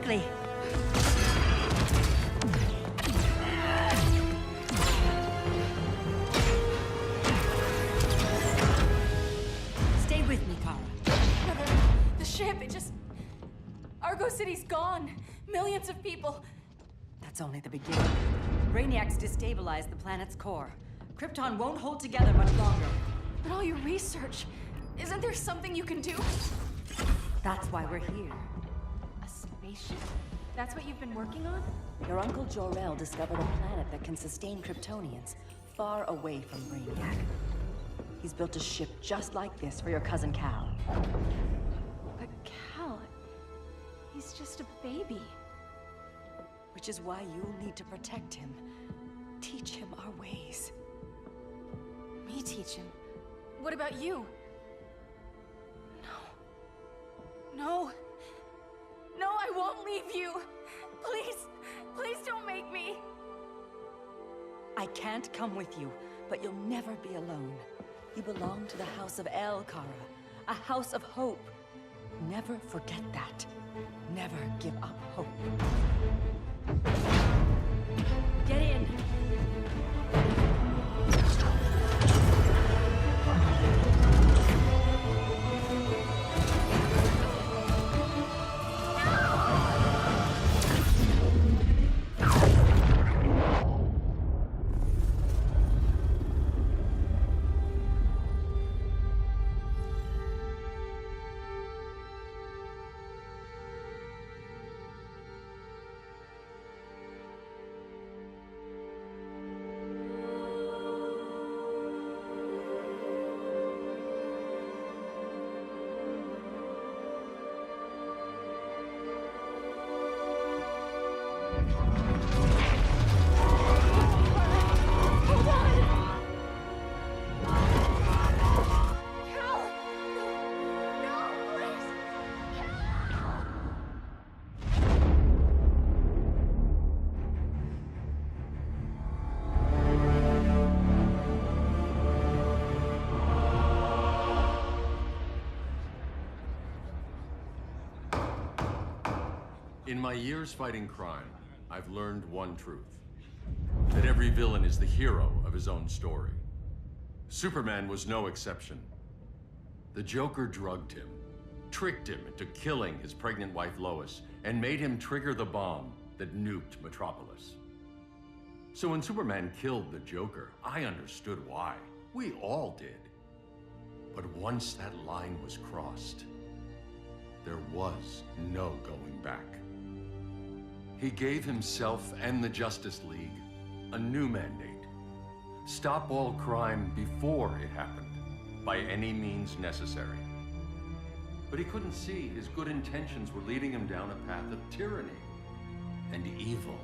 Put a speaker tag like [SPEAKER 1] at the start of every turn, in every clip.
[SPEAKER 1] quickly. Stay with me, Kara.
[SPEAKER 2] The ship, it just... Argo City's gone. Millions of people.
[SPEAKER 1] That's only the beginning. Brainiac's destabilized the planet's core. Krypton won't hold together much longer.
[SPEAKER 2] But all your research, isn't there something you can do?
[SPEAKER 1] That's why we're here.
[SPEAKER 2] A spaceship? That's what you've been working on?
[SPEAKER 1] Your Uncle Jor-El discovered a planet that can sustain Kryptonians, far away from Brainiac. He's built a ship just like this for your cousin Cal.
[SPEAKER 2] But Cal... he's just a baby.
[SPEAKER 1] Which is why you'll need to protect him. Teach him our ways.
[SPEAKER 2] Me teach him? What about you? No. No, I won't leave you. Please, please don't make me.
[SPEAKER 1] I can't come with you, but you'll never be alone. You belong to the House of El, Kara. A house of hope. Never forget that. Never give up hope. Get in!
[SPEAKER 3] In my years fighting crime, I've learned one truth. That every villain is the hero of his own story. Superman was no exception. The Joker drugged him, tricked him into killing his pregnant wife Lois, and made him trigger the bomb that nuked Metropolis. So when Superman killed the Joker, I understood why. We all did. But once that line was crossed, there was no going back. He gave himself and the Justice League a new mandate. Stop all crime before it happened, by any means necessary. But he couldn't see his good intentions were leading him down a path of tyranny and evil.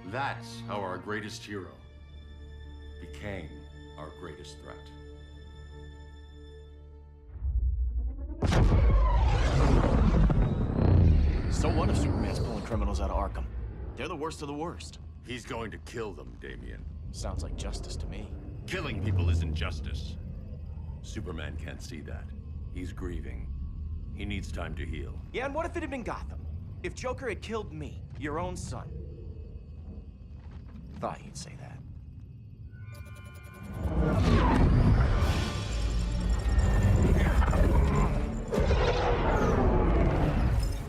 [SPEAKER 3] That's how our greatest hero became our greatest threat.
[SPEAKER 4] So what if Superman's pulling criminals out of Arkham? They're the worst of the worst.
[SPEAKER 3] He's going to kill them, Damian.
[SPEAKER 4] Sounds like justice to me.
[SPEAKER 3] Killing people isn't justice. Superman can't see that. He's grieving. He needs time to heal.
[SPEAKER 4] Yeah, and what if it had been Gotham? If Joker had killed me, your own son? Thought you'd say that.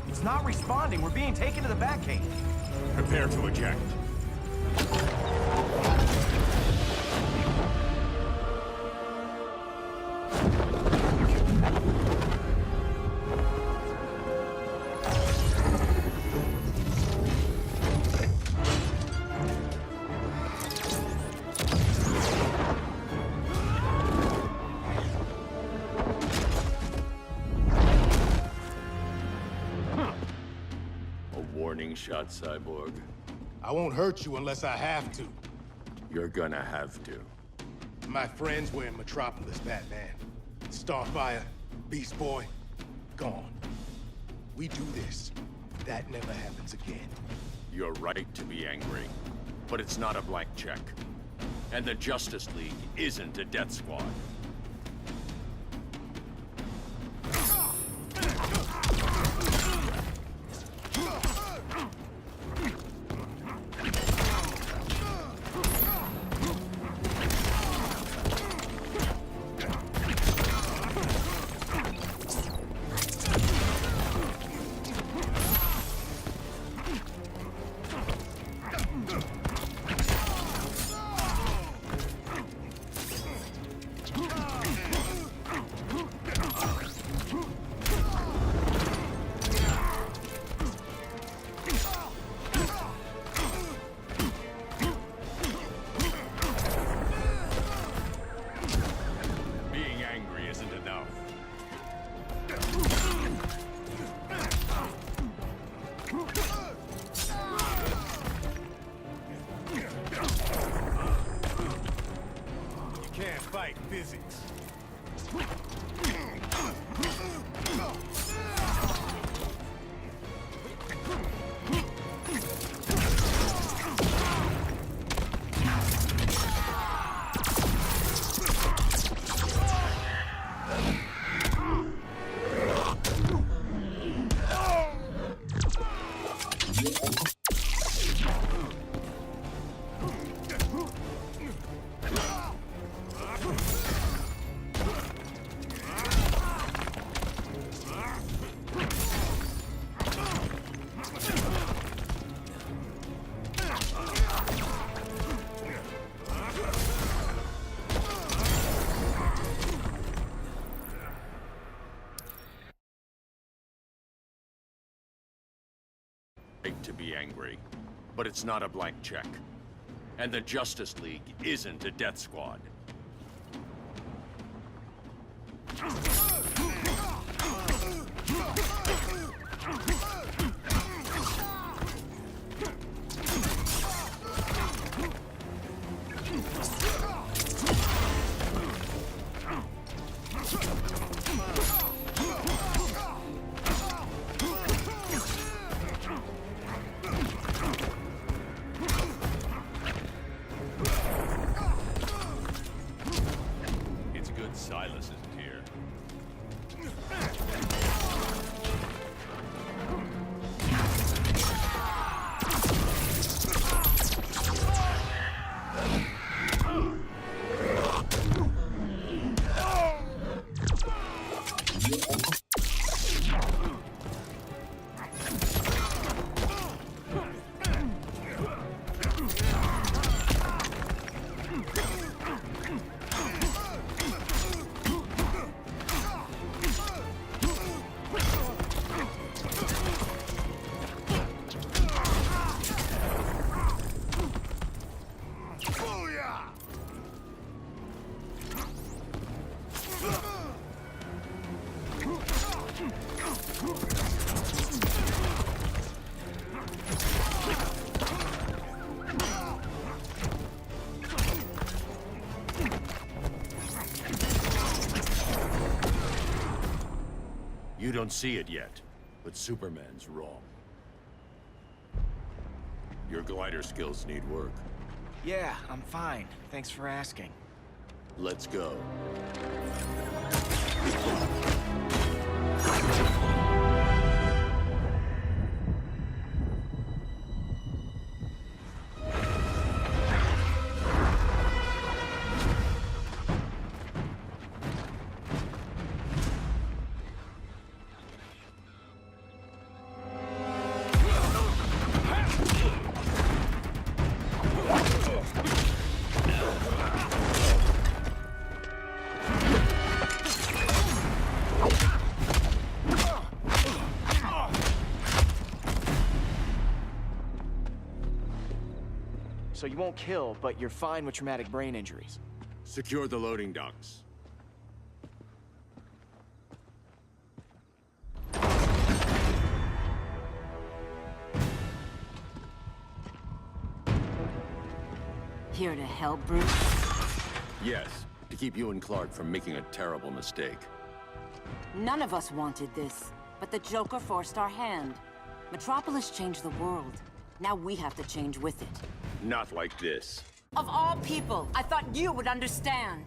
[SPEAKER 4] It's not responding. We're being taken to the Batcave.
[SPEAKER 3] Prepare to eject. Warning shot, Cyborg.
[SPEAKER 5] I won't hurt you unless I have to.
[SPEAKER 3] You're gonna have to.
[SPEAKER 5] My friends were in Metropolis, Batman. Starfire, Beast Boy, gone. We do this. That never happens again.
[SPEAKER 3] You're right to be angry, but it's not a blank check. And the Justice League isn't a death squad. right to be angry, but it's not a blank check. And the Justice League isn't a death squad.
[SPEAKER 6] It's good Silas isn't here.
[SPEAKER 3] You don't see it yet, but Superman's wrong. Your glider skills need work.
[SPEAKER 4] Yeah, I'm fine. Thanks for asking.
[SPEAKER 3] Let's go.
[SPEAKER 4] So you won't kill, but you're fine with traumatic brain injuries.
[SPEAKER 3] Secure the loading docks.
[SPEAKER 1] Here to help, Bruce?
[SPEAKER 3] Yes, to keep you and Clark from making a terrible mistake.
[SPEAKER 1] None of us wanted this, but the Joker forced our hand. Metropolis changed the world. Now we have to change with it.
[SPEAKER 3] Not like this.
[SPEAKER 1] Of all people, I thought you would understand.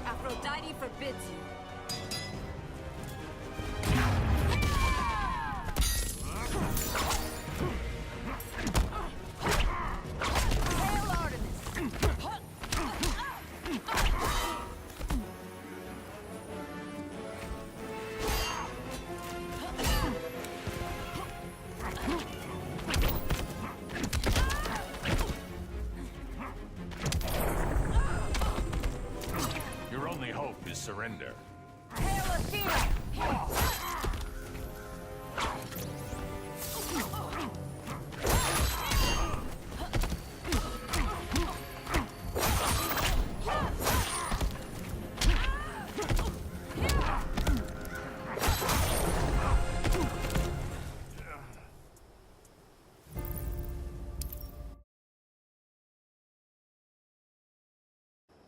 [SPEAKER 1] Aphrodite forbids you.
[SPEAKER 6] Your only hope is surrender.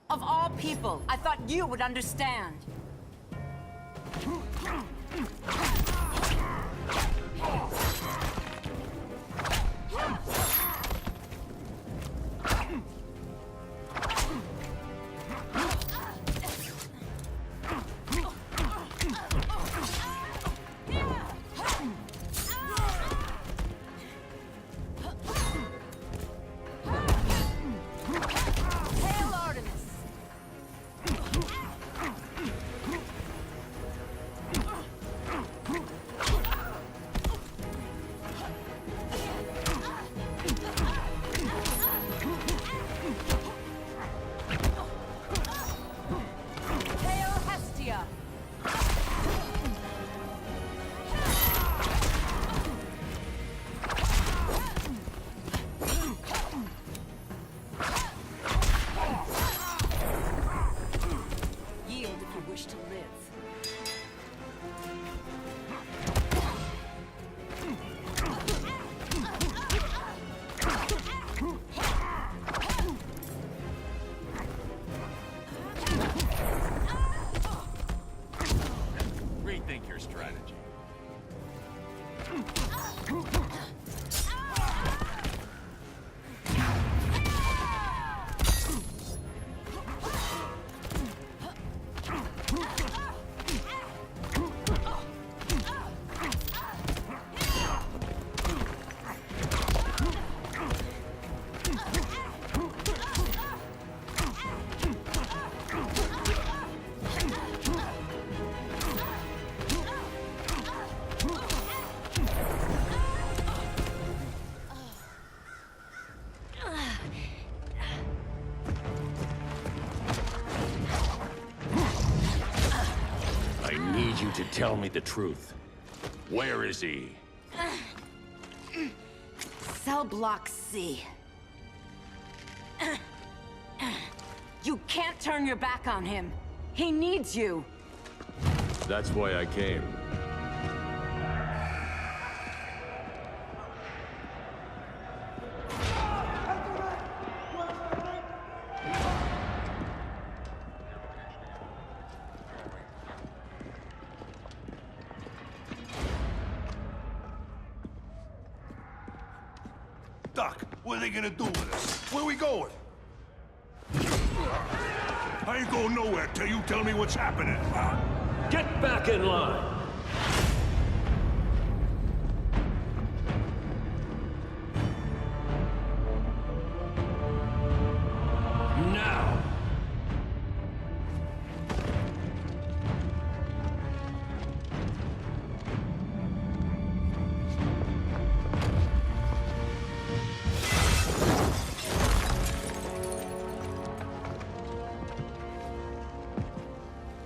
[SPEAKER 1] Of all people, I thought you would understand.
[SPEAKER 6] Rethink your strategy. To tell me the truth. Where is he?
[SPEAKER 1] Cell block C. You can't turn your back on him. He needs you.
[SPEAKER 6] That's why I came.
[SPEAKER 7] Doc, what are they gonna do with us? Where we going? I ain't going nowhere till you tell me what's happening.
[SPEAKER 6] Get back in line! Now!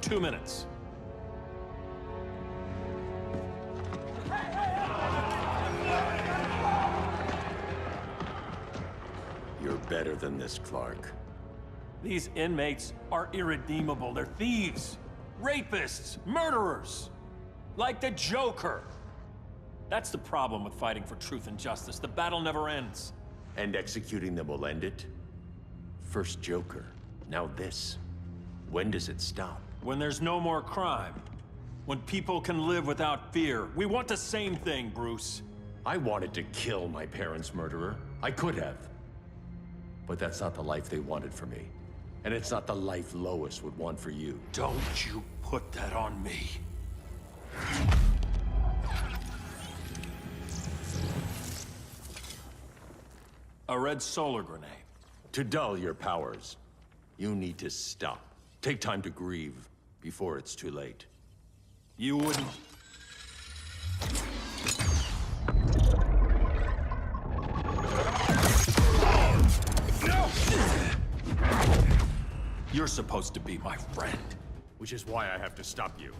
[SPEAKER 6] Two minutes.
[SPEAKER 3] You're better than this, Clark.
[SPEAKER 6] These inmates are irredeemable. They're thieves, rapists, murderers. Like the Joker. That's the problem with fighting for truth and justice. The battle never ends.
[SPEAKER 3] And executing them will end it? First Joker, now this. When does it stop?
[SPEAKER 6] When there's no more crime. When people can live without fear. We want the same thing, Bruce.
[SPEAKER 3] I wanted to kill my parents' murderer. I could have. But that's not the life they wanted for me. And it's not the life Lois would want for you.
[SPEAKER 6] Don't you put that on me. A red solar grenade.
[SPEAKER 3] To dull your powers, you need to stop. Take time to grieve before it's too late.
[SPEAKER 6] You wouldn't... You're supposed to be my friend.
[SPEAKER 3] Which is why I have to stop you.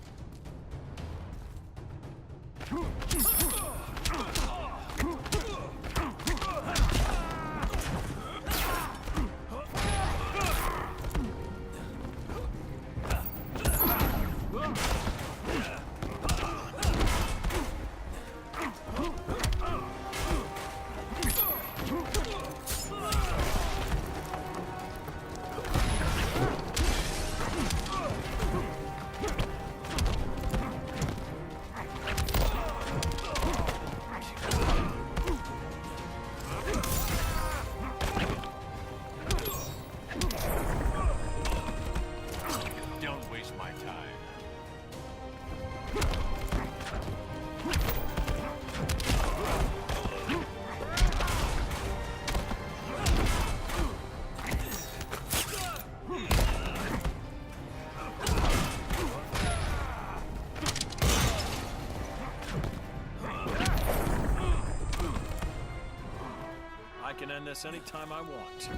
[SPEAKER 6] end this anytime I want.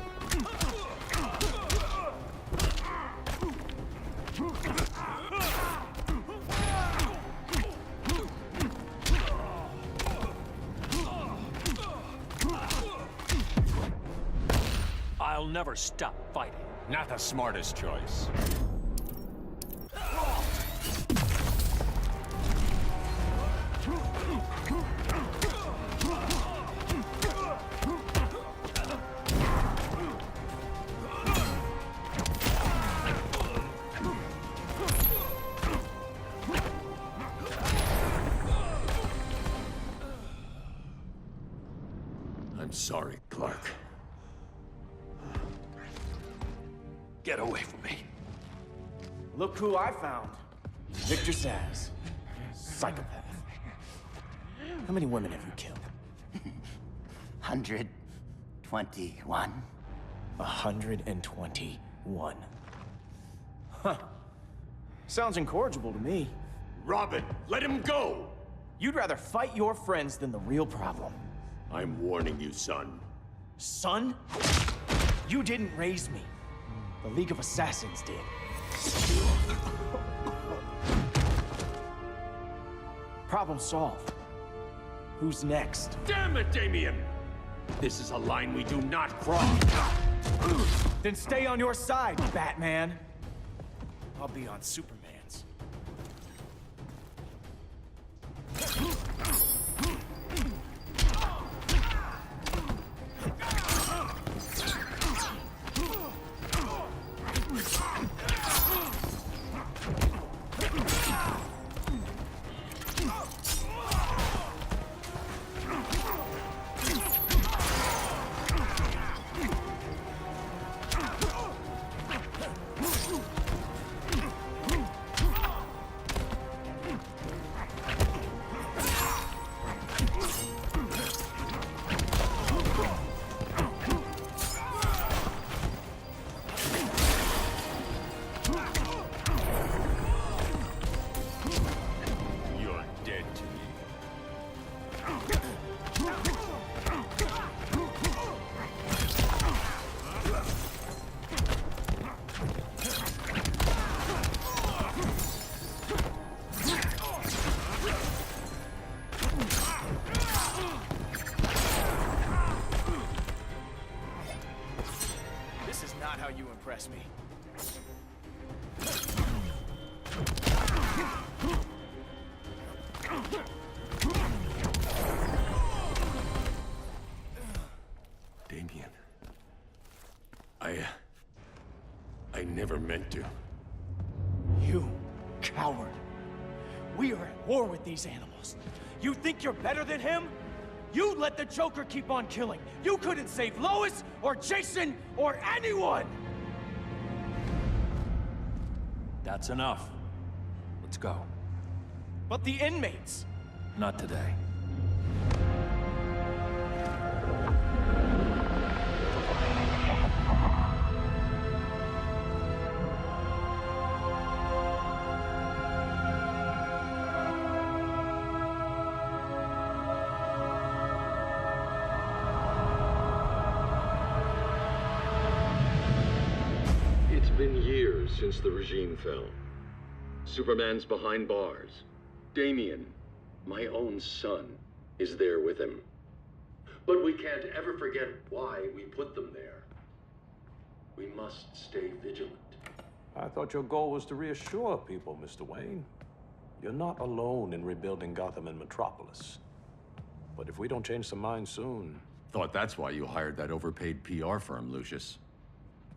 [SPEAKER 6] I'll never stop fighting.
[SPEAKER 3] Not the smartest choice. I'm sorry, Clark.
[SPEAKER 6] Get away from me.
[SPEAKER 4] Look who I found. Victor Zsasz. Psychopath. How many women have you killed?
[SPEAKER 8] 121.
[SPEAKER 4] 121. Huh. Sounds incorrigible to me.
[SPEAKER 3] Robin, let him go!
[SPEAKER 4] You'd rather fight your friends than the real problem.
[SPEAKER 3] I'm warning you, son.
[SPEAKER 4] Son? You didn't raise me. The League of Assassins did. Problem solved. Who's next?
[SPEAKER 3] Damn it, Damien! This is a line we do not cross.
[SPEAKER 4] Then stay on your side, Batman. I'll be on Superman's. Impress me.
[SPEAKER 3] Damien. I never meant to.
[SPEAKER 4] You coward. We are at war with these animals. You think you're better than him? You let the Joker keep on killing. You couldn't save Lois or Jason or anyone!
[SPEAKER 6] That's enough. Let's go.
[SPEAKER 4] But the inmates!
[SPEAKER 6] Not today.
[SPEAKER 3] It's been years since the regime fell. Superman's behind bars. Damien, my own son, is there with him. But we can't ever forget why we put them there. We must stay vigilant.
[SPEAKER 9] I thought your goal was to reassure people, Mr. Wayne. You're not alone in rebuilding Gotham and Metropolis. But if we don't change some minds soon...
[SPEAKER 3] Thought that's why you hired that overpaid PR firm, Lucius.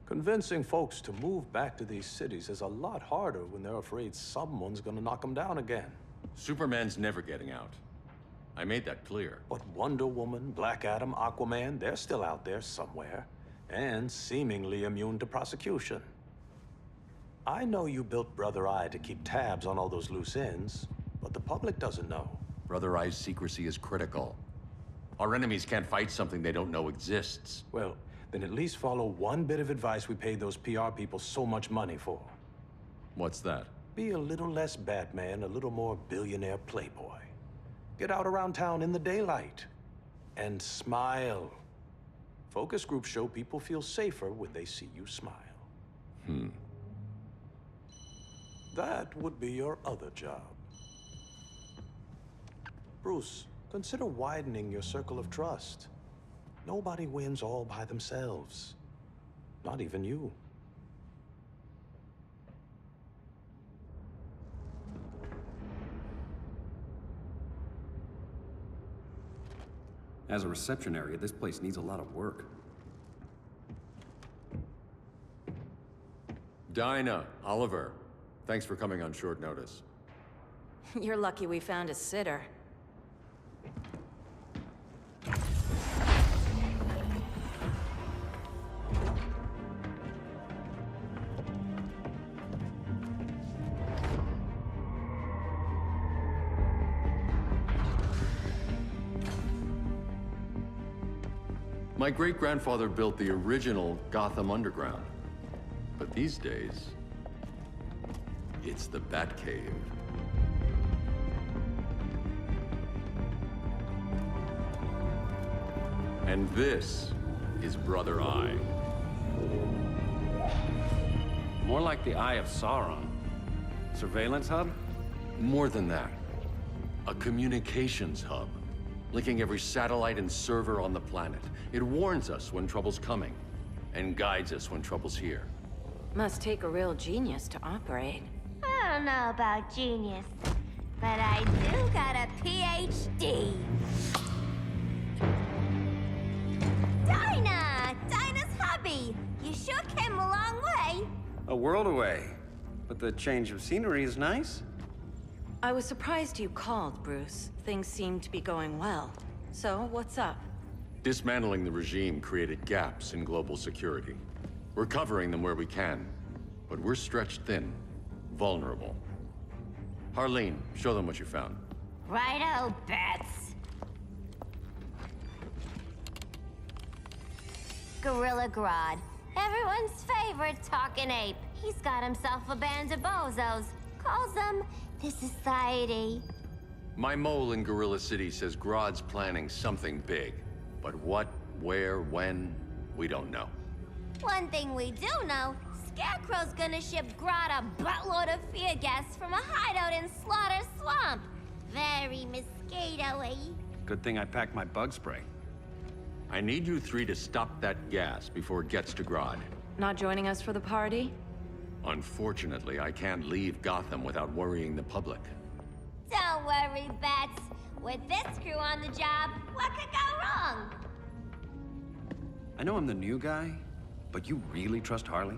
[SPEAKER 9] Convincing folks to move back to these cities is a lot harder when they're afraid someone's gonna knock them down again.
[SPEAKER 3] Superman's never getting out. I made that clear.
[SPEAKER 9] But Wonder Woman, Black Adam, Aquaman, they're still out there somewhere. And seemingly immune to prosecution. I know you built Brother Eye to keep tabs on all those loose ends, but the public doesn't know.
[SPEAKER 3] Brother Eye's secrecy is critical. Our enemies can't fight something they don't know exists.
[SPEAKER 9] Well, then at least follow one bit of advice we paid those PR people so much money for.
[SPEAKER 3] What's that?
[SPEAKER 9] Be a little less Batman, a little more billionaire playboy. Get out around town in the daylight. And smile. Focus groups show people feel safer when they see you smile. That would be your other job. Bruce, consider widening your circle of trust. Nobody wins all by themselves. Not even you.
[SPEAKER 10] As a reception area, this place needs a lot of work.
[SPEAKER 3] Dinah, Oliver, thanks for coming on short notice.
[SPEAKER 2] You're lucky we found a sitter.
[SPEAKER 3] My great-grandfather built the original Gotham Underground. But these days, it's the Batcave. And this is Brother Eye.
[SPEAKER 10] More like the Eye of Sauron. Surveillance hub?
[SPEAKER 3] More than that. A communications hub, linking every satellite and server on the planet. It warns us when trouble's coming, and guides us when trouble's here.
[SPEAKER 2] Must take a real genius to operate.
[SPEAKER 11] I don't know about genius, but I do got a PhD. Dinah's hubby! You sure came a long way.
[SPEAKER 10] A world away. But the change of scenery is nice.
[SPEAKER 2] I was surprised you called, Bruce. Things seem to be going well. So, what's up?
[SPEAKER 3] Dismantling the regime created gaps in global security. We're covering them where we can, but we're stretched thin, vulnerable. Harleen, show them what you found.
[SPEAKER 11] Righto, Bats. Gorilla Grodd. Everyone's favorite talking ape. He's got himself a band of bozos. Calls them the Society.
[SPEAKER 3] My mole in Gorilla City says Grodd's planning something big. But what, where, when, we don't know.
[SPEAKER 11] One thing we do know, Scarecrow's gonna ship Grodd a buttload of fear gas from a hideout in Slaughter Swamp. Very mosquito-y.
[SPEAKER 10] Good thing I packed my bug spray.
[SPEAKER 3] I need you three to stop that gas before it gets to Grodd.
[SPEAKER 2] Not joining us for the party?
[SPEAKER 3] Unfortunately, I can't leave Gotham without worrying the public.
[SPEAKER 11] Don't worry, Bats. With this crew on the job, what could go wrong?
[SPEAKER 10] I know I'm the new guy, but you really trust Harley?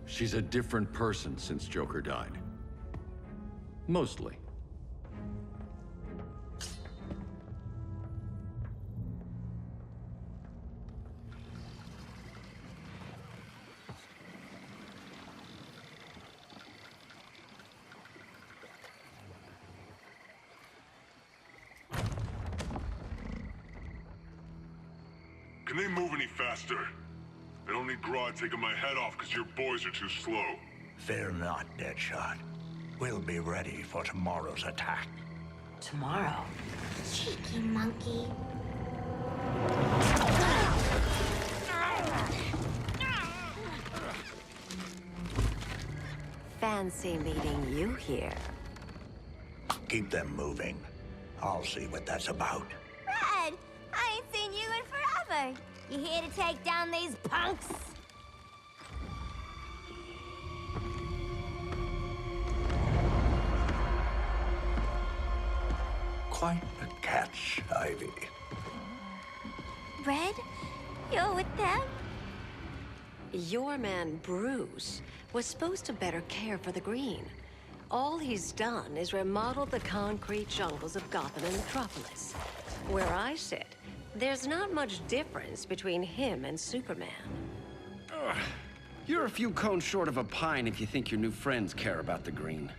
[SPEAKER 3] She's a different person since Joker died. Mostly.
[SPEAKER 7] Can they move any faster? I don't need Grodd taking my head off because your boys are too slow.
[SPEAKER 12] Fear not, Deadshot. We'll be ready for tomorrow's attack.
[SPEAKER 2] Tomorrow?
[SPEAKER 11] Cheeky monkey.
[SPEAKER 13] Fancy meeting you here.
[SPEAKER 12] Keep them moving. I'll see what that's about.
[SPEAKER 11] Red, I ain't seen you in forever. You here to take down these punks?
[SPEAKER 12] Quite a catch, Ivy.
[SPEAKER 11] Red, you're with them?
[SPEAKER 13] Your man, Bruce, was supposed to better care for the Green. All he's done is remodel the concrete jungles of Gotham and Metropolis. Where I sit, there's not much difference between him and Superman.
[SPEAKER 10] You're a few cones short of a pine if you think your new friends care about the Green.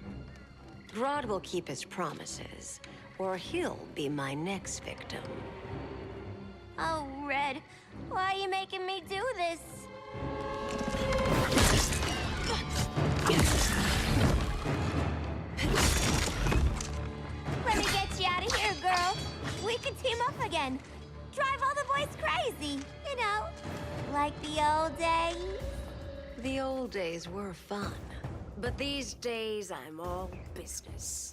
[SPEAKER 13] Grodd will keep his promises, or he'll be my next victim.
[SPEAKER 11] Oh, Red, why are you making me do this? Let me get you out of here, girl. We can team up again. Drive all the always crazy, you know, like the old days.
[SPEAKER 13] The old days were fun, but these days I'm all business.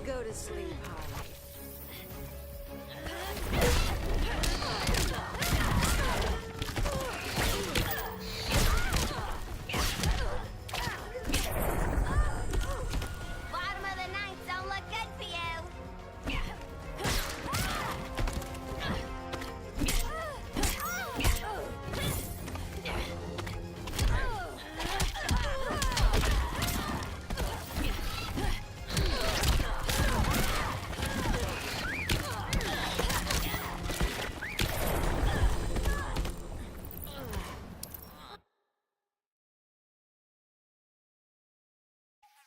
[SPEAKER 13] Go to sleep, Harley.
[SPEAKER 11] Bottom of the ninth don't look good for you.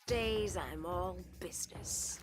[SPEAKER 13] Days I'm all business.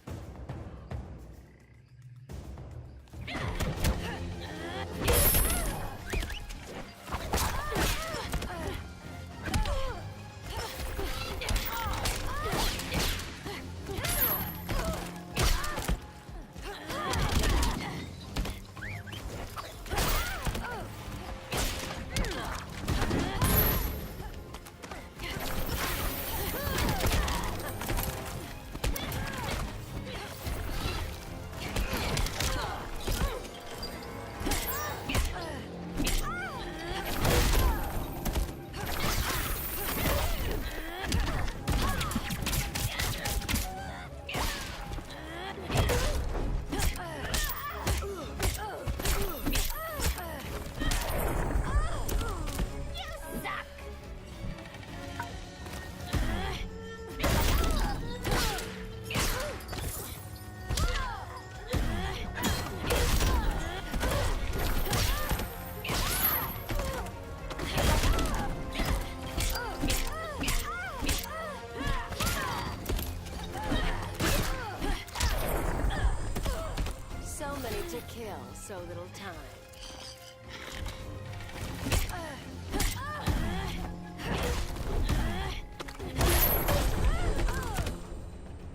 [SPEAKER 13] To kill so little time.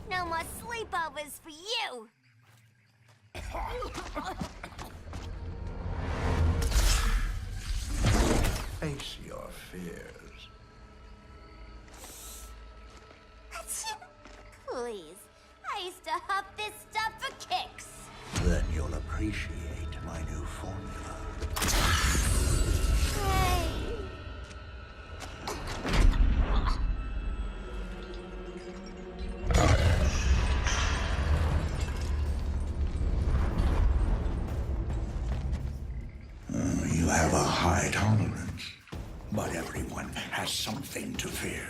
[SPEAKER 11] No more sleepovers for you.
[SPEAKER 12] Face your fears.
[SPEAKER 11] Please, I used to huff this stuff for kicks.
[SPEAKER 12] Then you'll appreciate my new formula.
[SPEAKER 11] Hey.
[SPEAKER 12] You have a high tolerance, but everyone has something to fear.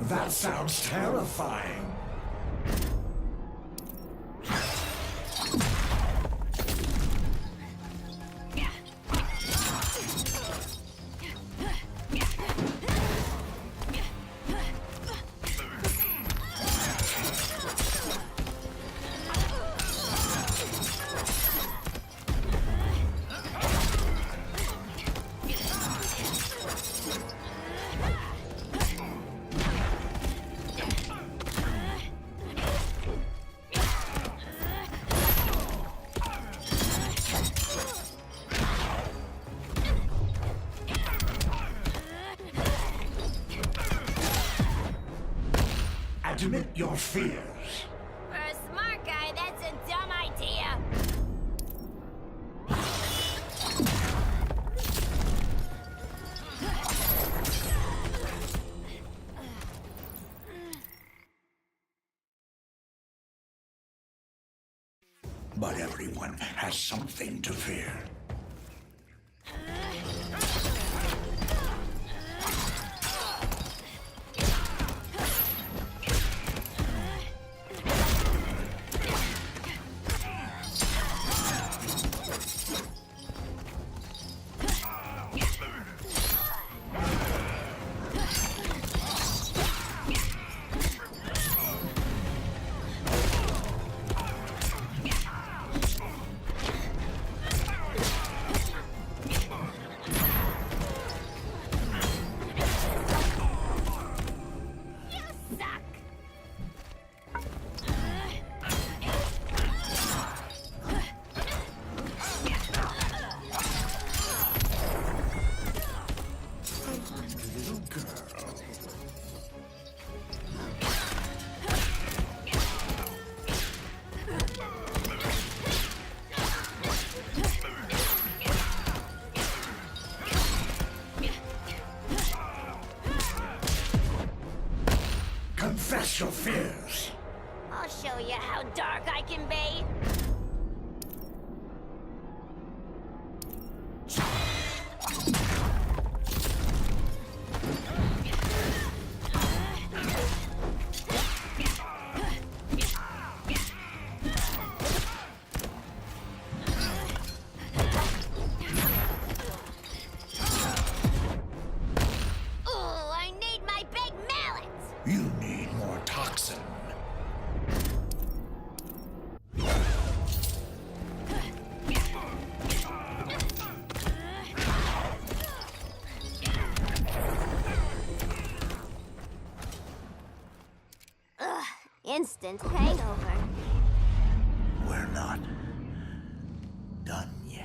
[SPEAKER 12] That sounds terrifying. Admit your fears.
[SPEAKER 11] For a smart guy, that's a dumb idea.
[SPEAKER 12] But everyone has something to fear. Confess your fears.
[SPEAKER 11] I'll show you how dark I can be.
[SPEAKER 12] You need more toxin.
[SPEAKER 11] Ugh, instant hangover.
[SPEAKER 12] We're not done yet.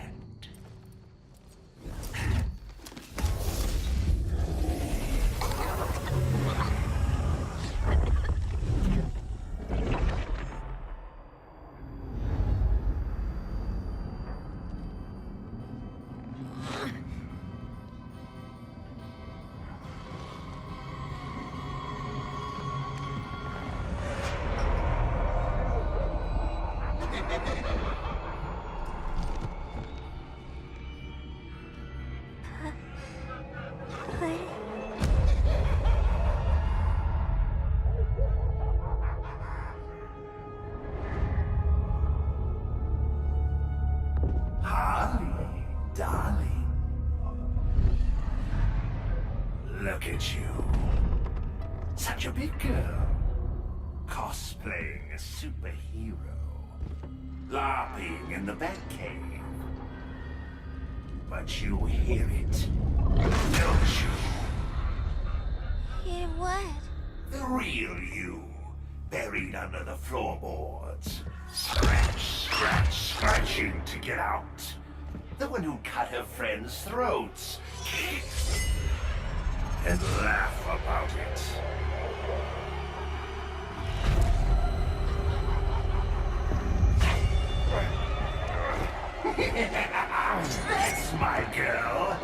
[SPEAKER 12] Harley, darling. Look at you. Such a big girl. Cosplaying a superhero. LARPing in the Batcave. But you hear it, don't you?
[SPEAKER 11] Hear what?
[SPEAKER 12] The real you, buried under the floorboards. Scratch, scratch, scratching to get out. The one who cut her friends' throats. And laugh about it. That's my girl.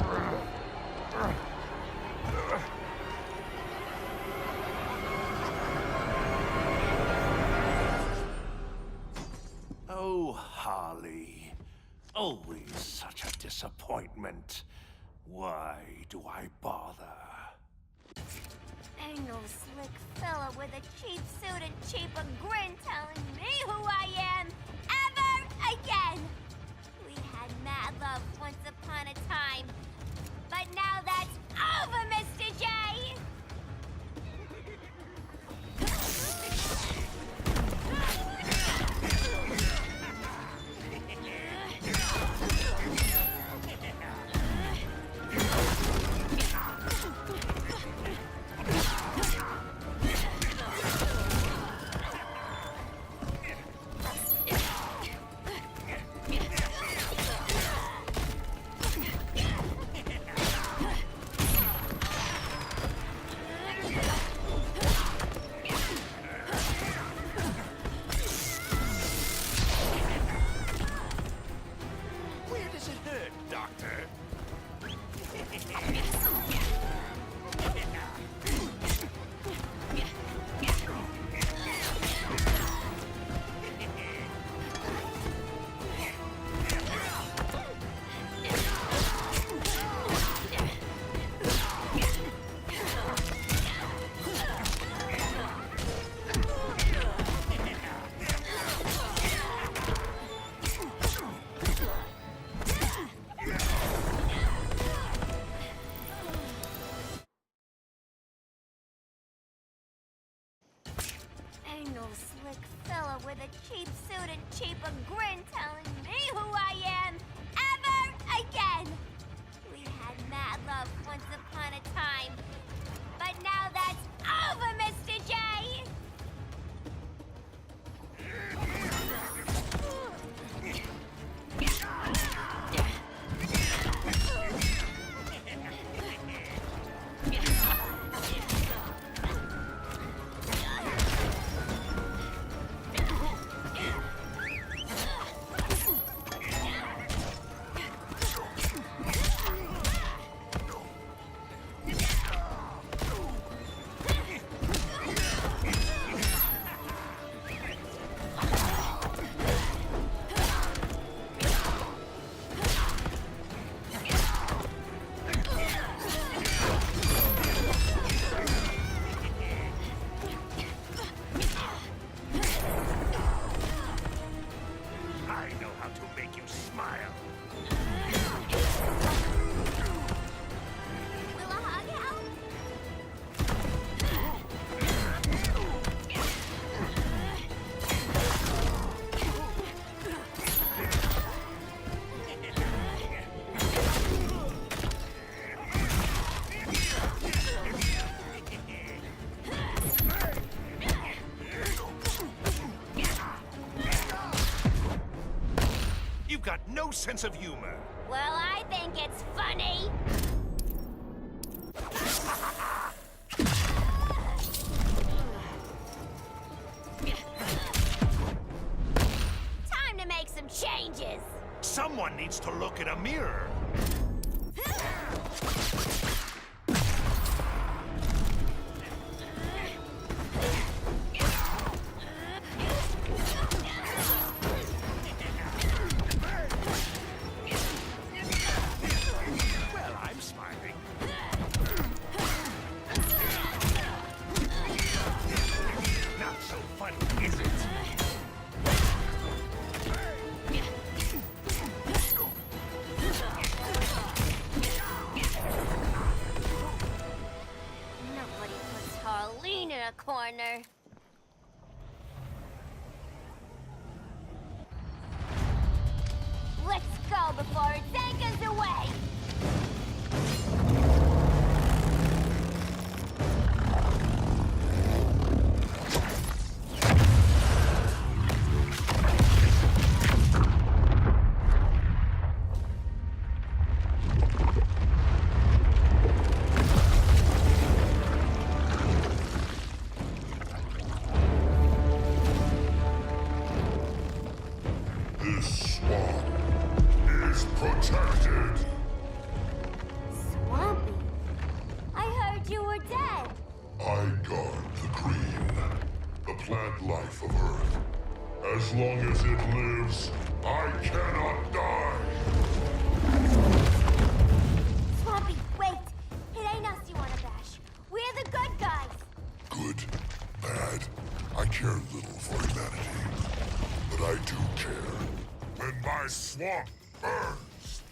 [SPEAKER 12] Oh, Harley. Always such a disappointment. Why do I bother?
[SPEAKER 11] Ain't no slick fella with a cheap suit and cheaper grin telling me who I am ever again. We had mad love once upon a time, but now that's over, Mr. J. Ain't no slick fella with a cheap suit and cheaper grin telling me who I am ever again. We had mad love once upon a time, but now that's over, Mr. J.
[SPEAKER 12] Got no sense of humor.
[SPEAKER 11] Well, I think it's funny. Time to make some changes.
[SPEAKER 12] Someone needs to look in a mirror.
[SPEAKER 11] Corner. Let's go before it takes us away!
[SPEAKER 7] As long as it lives, I cannot die!
[SPEAKER 11] Swampy, wait! It ain't us you wanna bash. We're the good guys!
[SPEAKER 7] bad. I care little for humanity. But I do care. When my swamp burns.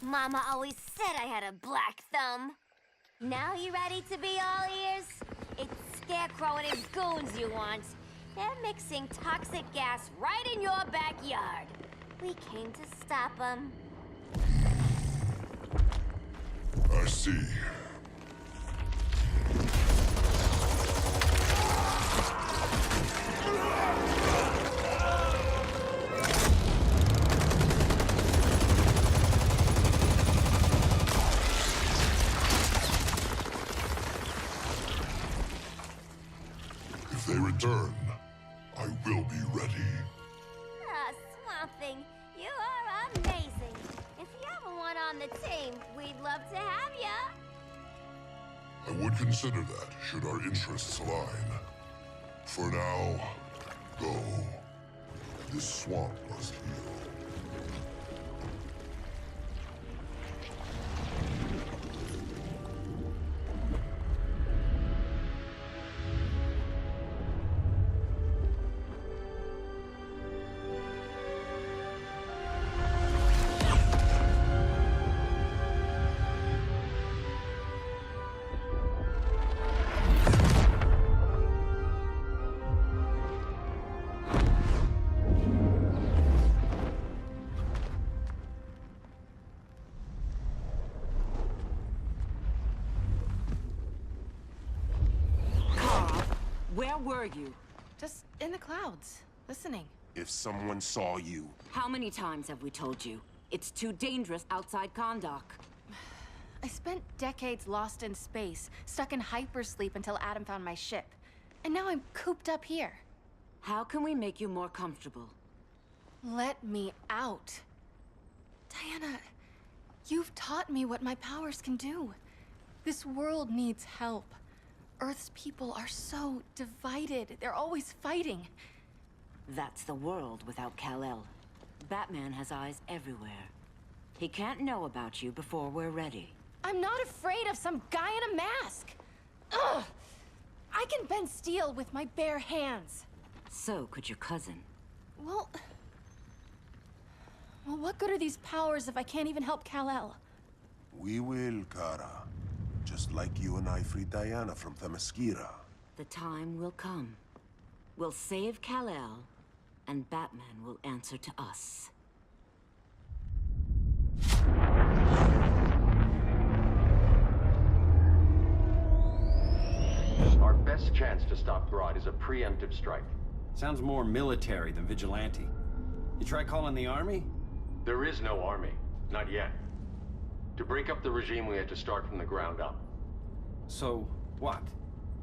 [SPEAKER 11] Mama always said I had a black thumb. Now you ready to be all ears? It's Scarecrow and his goons you want. They're mixing toxic gas right in your backyard. We came to stop them.
[SPEAKER 7] I see. If they return, I will be ready.
[SPEAKER 11] Ah, Swamp Thing, you are amazing. If you ever want on the team, we'd love to have ya.
[SPEAKER 7] I would consider that, should our interests align. For now, go. This swamp must heal.
[SPEAKER 1] Where were you?
[SPEAKER 2] Just in the clouds, listening.
[SPEAKER 14] If someone saw you...
[SPEAKER 1] How many times have we told you? It's too dangerous outside Kahndaq.
[SPEAKER 2] I spent decades lost in space, stuck in hypersleep until Adam found my ship. And now I'm cooped up here.
[SPEAKER 1] How can we make you more comfortable?
[SPEAKER 2] Let me out. Diana, you've taught me what my powers can do. This world needs help. Earth's people are so divided. They're always fighting.
[SPEAKER 1] That's the world without Kal-El. Batman has eyes everywhere. He can't know about you before we're ready.
[SPEAKER 2] I'm not afraid of some guy in a mask. Ugh! I can bend steel with my bare hands.
[SPEAKER 1] So could your cousin.
[SPEAKER 2] Well, what good are these powers if I can't even help Kal-El?
[SPEAKER 14] We will, Kara. Just like you and I freed Diana from Themyscira.
[SPEAKER 1] The time will come. We'll save Kal-El, and Batman will answer to us.
[SPEAKER 3] Our best chance to stop Grodd is a preemptive strike.
[SPEAKER 10] Sounds more military than vigilante. You try calling the army?
[SPEAKER 3] There is no army. Not yet. To break up the regime, we had to start from the ground up.
[SPEAKER 10] So, what?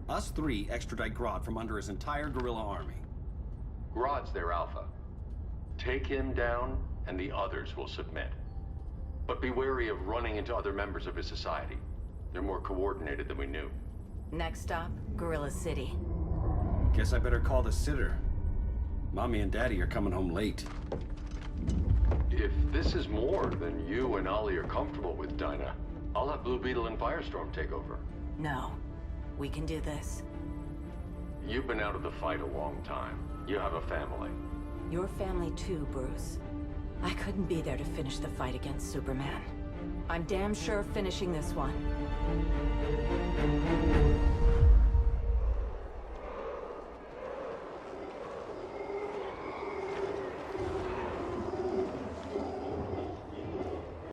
[SPEAKER 10] Us three extradite Grodd from under his entire guerrilla army.
[SPEAKER 3] Grodd's their alpha. Take him down, and the others will submit. But be wary of running into other members of his society. They're more coordinated than we knew.
[SPEAKER 1] Next stop, Gorilla City.
[SPEAKER 10] Guess I better call the sitter. Mommy and Daddy are coming home late.
[SPEAKER 3] If this is more than you and Ollie are comfortable with, Dinah, I'll have Blue Beetle and Firestorm take over.
[SPEAKER 1] No. We can do this.
[SPEAKER 3] You've been out of the fight a long time. You have a family.
[SPEAKER 1] Your family too, Bruce. I couldn't be there to finish the fight against Superman. I'm damn sure finishing this one.